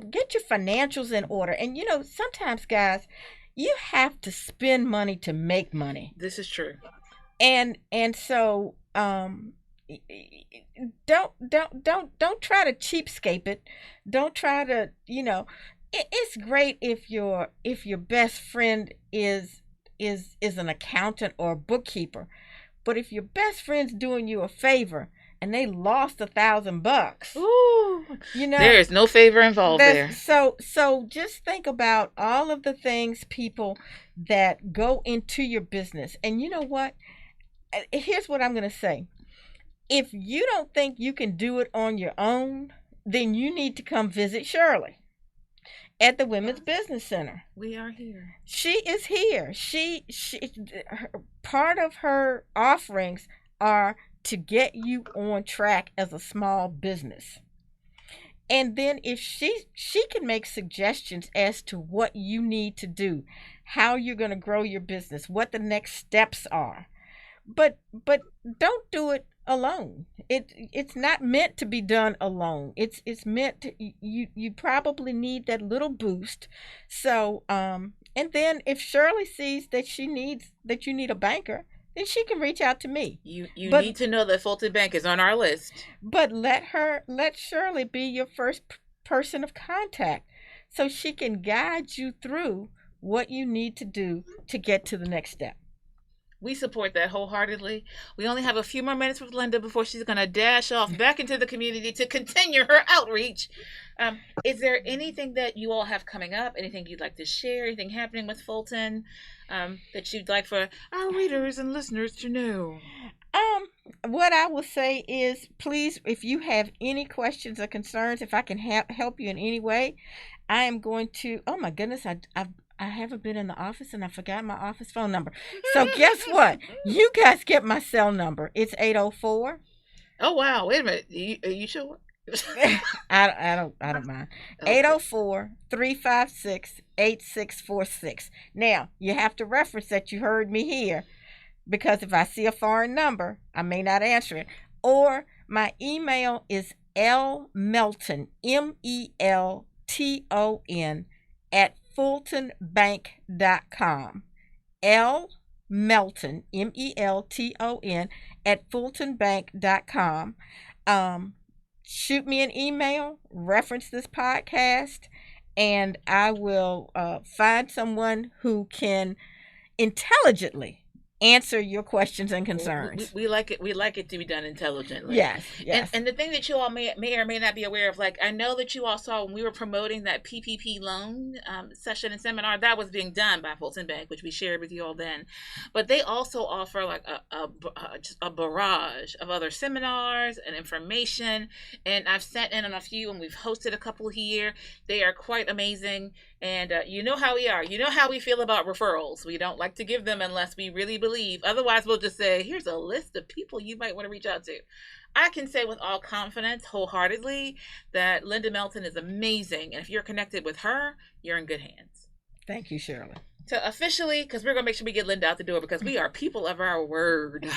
Speaker 4: get your financials in order. And you know, sometimes guys, you have to spend money to make money.
Speaker 2: This is true.
Speaker 4: And so don't try to cheapskate it. Don't try to, you know, it's great if your best friend is an accountant or a bookkeeper, but if your best friend's doing you a favor and they lost $1,000,
Speaker 2: Ooh,
Speaker 4: you know,
Speaker 2: there is no favor involved there.
Speaker 4: So just think about all of the things, people, that go into your business. And you know what? Here's what I'm going to say. If you don't think you can do it on your own, then you need to come visit Shirley at the Women's Business Center.
Speaker 2: We are here.
Speaker 4: She is here. Part of her offerings are to get you on track as a small business. And then if she can make suggestions as to what you need to do, how you're going to grow your business, what the next steps are. But don't do it alone. It's not meant to be done alone. It's meant to, you probably need that little boost. So and then if Shirley sees that you need a banker, then she can reach out to me.
Speaker 2: You need to know that Fulton Bank is on our list. But
Speaker 4: let Shirley be your first person of contact so she can guide you through what you need to do to get to the next step.
Speaker 2: We support that wholeheartedly. We only have a few more minutes with Linda before she's going to dash off back into the community to continue her outreach. Is there anything that you all have coming up? Anything you'd like to share? Anything happening with Fulton that you'd like for our readers and listeners to know?
Speaker 4: What I will say is, please, if you have any questions or concerns, if I can help you in any way, I am going to. Oh my goodness, I haven't been in the office and I forgot my office phone number. So guess what? You guys get my cell number. It's 804.
Speaker 2: Oh wow! Wait a minute. Are you sure?
Speaker 4: I don't mind. Okay. 804-356-8646. Now you have to reference that you heard me here, because if I see a foreign number, I may not answer it. Or my email is lmelton, MELTON @fultonbank.com. lmelton, MELTON @fultonbank.com. Shoot me an email, reference this podcast, and I will find someone who can intelligently answer your questions and concerns.
Speaker 2: We like it. We like it to be done intelligently.
Speaker 4: Yes.
Speaker 2: And the thing that you all may or may not be aware of, like I know that you all saw when we were promoting that PPP loan session and seminar, that was being done by Fulton Bank, which we shared with you all then. But they also offer like just a barrage of other seminars and information. And I've sat in on a few, and we've hosted a couple here. They are quite amazing. And you know how we are. You know how we feel about referrals. We don't like to give them unless we really believe. Otherwise, we'll just say, here's a list of people you might want to reach out to. I can say with all confidence, wholeheartedly, that Linda Melton is amazing. And if you're connected with her, you're in good hands.
Speaker 4: Thank you, Shirley.
Speaker 2: So officially, because we're going to make sure we get Linda out the door, because we are people of our word.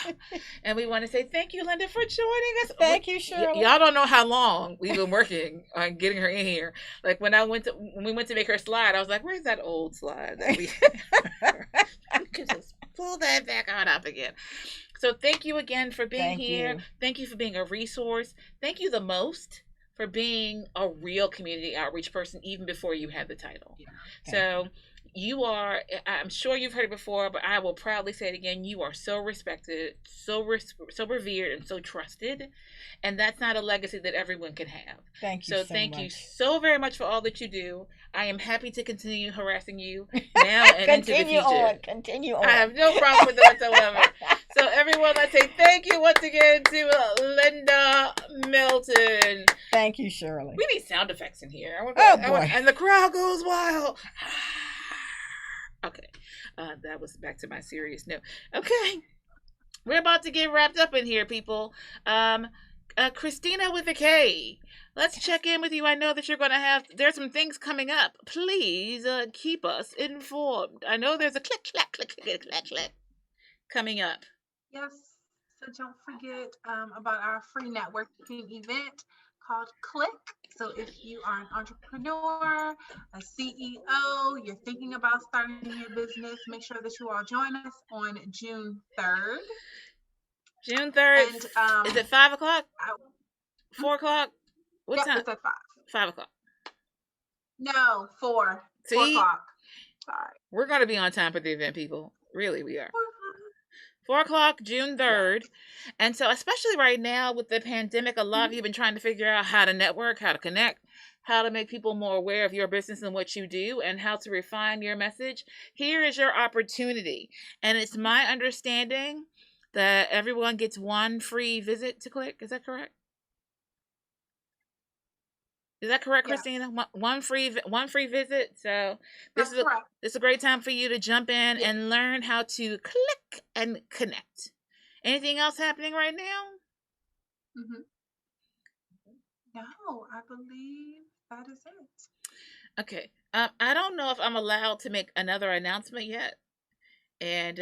Speaker 2: And we want to say thank you, Linda, for joining us.
Speaker 4: Thank you, Shirley.
Speaker 2: Y'all don't know how long we've been working on getting her in here. Like when we went to make her slide, I was like, where's that old slide? That we could just pull that back on up again. So thank you again for being here.
Speaker 4: You.
Speaker 2: Thank you for being a resource. Thank you the most for being a real community outreach person, even before you had the title. Yeah. So you are, I'm sure you've heard it before, but I will proudly say it again. You are so respected, so revered, and so trusted. And that's not a legacy that everyone can have.
Speaker 4: Thank you so
Speaker 2: thank
Speaker 4: much.
Speaker 2: you so very much for all that you do. I am happy to continue harassing you now and into the future.
Speaker 4: Continue on.
Speaker 2: I have no problem with it whatsoever. So everyone, let's say thank you once again to Linda Milton.
Speaker 4: Thank you, Shirley.
Speaker 2: We need sound effects in here.
Speaker 4: Boy.
Speaker 2: And the crowd goes wild. Okay. That was back to my serious note. Okay. We're about to get wrapped up in here, people. Christina with a K. Let's check in with you. I know that you're going to there's some things coming up. Please keep us informed. I know there's a click coming up.
Speaker 3: Yes. So don't forget about our free networking event called Click. So if you are an entrepreneur, a CEO, you're thinking about starting your business, make sure that you all join us on June 3rd.
Speaker 2: June 3rd. And, is it 5 o'clock? 4 o'clock? What time?
Speaker 3: It's at 5.
Speaker 2: 5 o'clock.
Speaker 3: No, 4.
Speaker 2: See?
Speaker 3: 4 o'clock. Sorry.
Speaker 2: We're going to be on time for the event, people. Really, we are. 4 o'clock, June 3rd. Yeah. And so, especially right now with the pandemic, a lot of you have been trying to figure out how to network, how to connect, how to make people more aware of your business and what you do, and how to refine your message. Here is your opportunity. And it's my understanding that everyone gets one free visit to Click. Is that correct? Is that correct, Christina? One free visit. So this is a great time for you to jump in and learn how to click and connect. Anything else happening right now?
Speaker 3: Mm-hmm. No, I believe that is it.
Speaker 2: Okay. I don't know if I'm allowed to make another announcement yet. And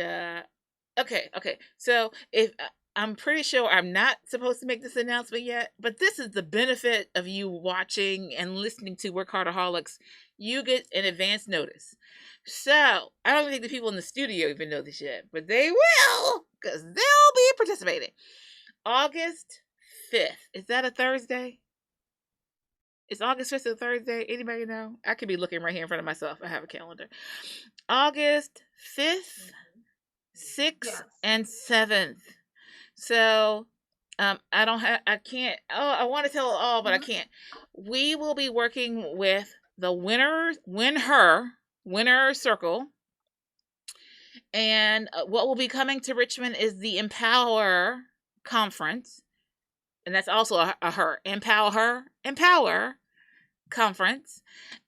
Speaker 2: okay. So if I'm pretty sure I'm not supposed to make this announcement yet, but this is the benefit of you watching and listening to WorkHARDaholics. You get an advance notice. So I don't think the people in the studio even know this yet, but they will, because they'll be participating. August 5th. Is that a Thursday? Is August 5th a Thursday? Anybody know? I could be looking right here in front of myself. I have a calendar. August 5th, 6th, and 7th. So, I can't, I want to tell it all, but I can't. We will be working with the Winner Circle. And what will be coming to Richmond is the Empower Conference. And that's also a her. Empower Conference.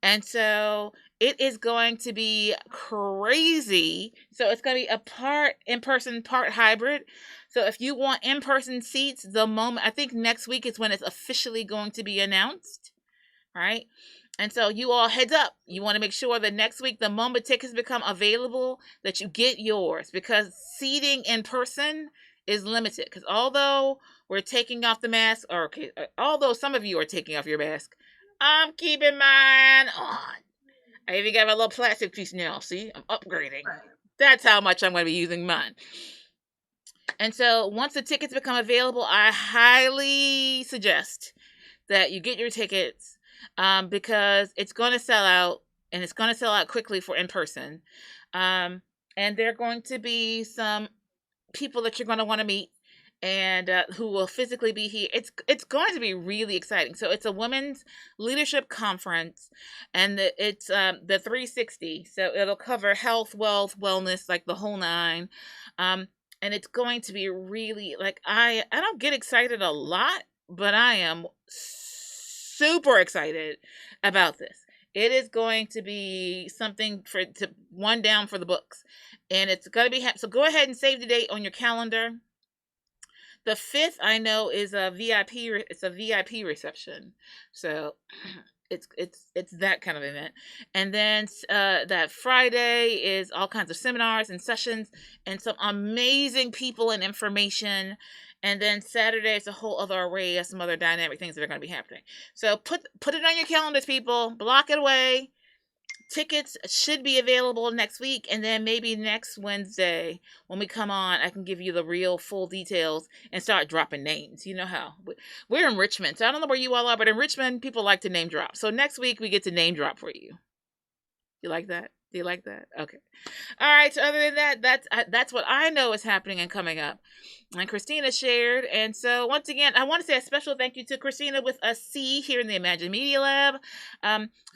Speaker 2: And so it is going to be crazy. So it's going to be a part in-person, part hybrid. So if you want in-person seats, I think next week is when it's officially going to be announced, right? And so you all heads up. You want to make sure that next week, the moment tickets become available, that you get yours, because seating in person is limited. Because although we're taking off the mask, although some of you are taking off your mask, I'm keeping mine on. I even got my little plastic piece now. See, I'm upgrading. Right. That's how much I'm going to be using mine. And so once the tickets become available, I highly suggest that you get your tickets because it's going to sell out, and it's going to sell out quickly for in-person. And there are going to be some people that you're going to want to meet and who will physically be here. It's going to be really exciting. So it's a women's leadership conference, and it's the 360. So it'll cover health, wealth, wellness, like the whole nine. And it's going to be really, like, I don't get excited a lot, but I am super excited about this. It is going to be something to one down for the books. And it's going to be, so go ahead and save the date on your calendar. The 5th, I know, is a VIP reception. So it's that kind of event. And then that Friday is all kinds of seminars and sessions and some amazing people and information. And then Saturday is a whole other array of some other dynamic things that are going to be happening. So put it on your calendars, people. Block it away. Tickets should be available next week, and then maybe next Wednesday when we come on, I can give you the real full details and start dropping names. You know how we're in Richmond, so I don't know where you all are, but in Richmond, people like to name drop. So next week we get to name drop for you. You like that? Do you like that? Okay. All right. So other than that, that's what I know is happening and coming up. And Christina shared. And so once again, I want to say a special thank you to Christina with a C here in the Imagine Media Lab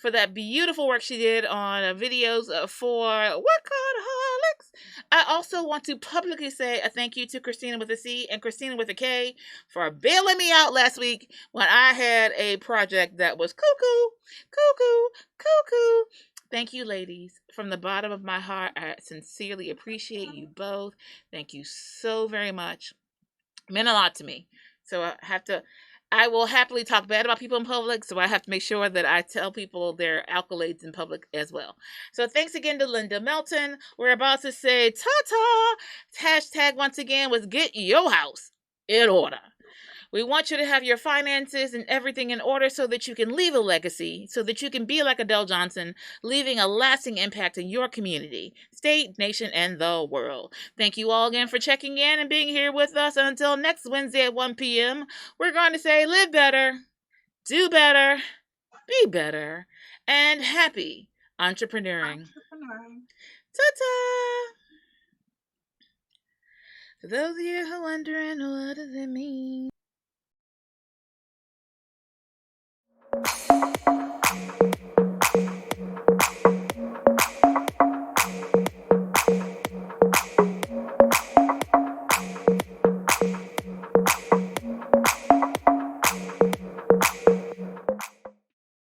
Speaker 2: for that beautiful work she did on videos for WorkHARDaholics. I also want to publicly say a thank you to Christina with a C and Christina with a K for bailing me out last week when I had a project that was cuckoo, cuckoo, cuckoo. Thank you, ladies. From the bottom of my heart, I sincerely appreciate you both. Thank you so very much. It meant a lot to me. So I will happily talk bad about people in public, so I have to make sure that I tell people their accolades in public as well. So thanks again to Linda Melton. We're about to say ta-ta. Hashtag once again was get your house in order. We want you to have your finances and everything in order so that you can leave a legacy, so that you can be like Adele Johnson, leaving a lasting impact in your community, state, nation, and the world. Thank you all again for checking in and being here with us. And until next Wednesday at 1 p.m., we're going to say live better, do better, be better, and happy entrepreneuring. Ta-ta! For those of you who are wondering, what does it mean?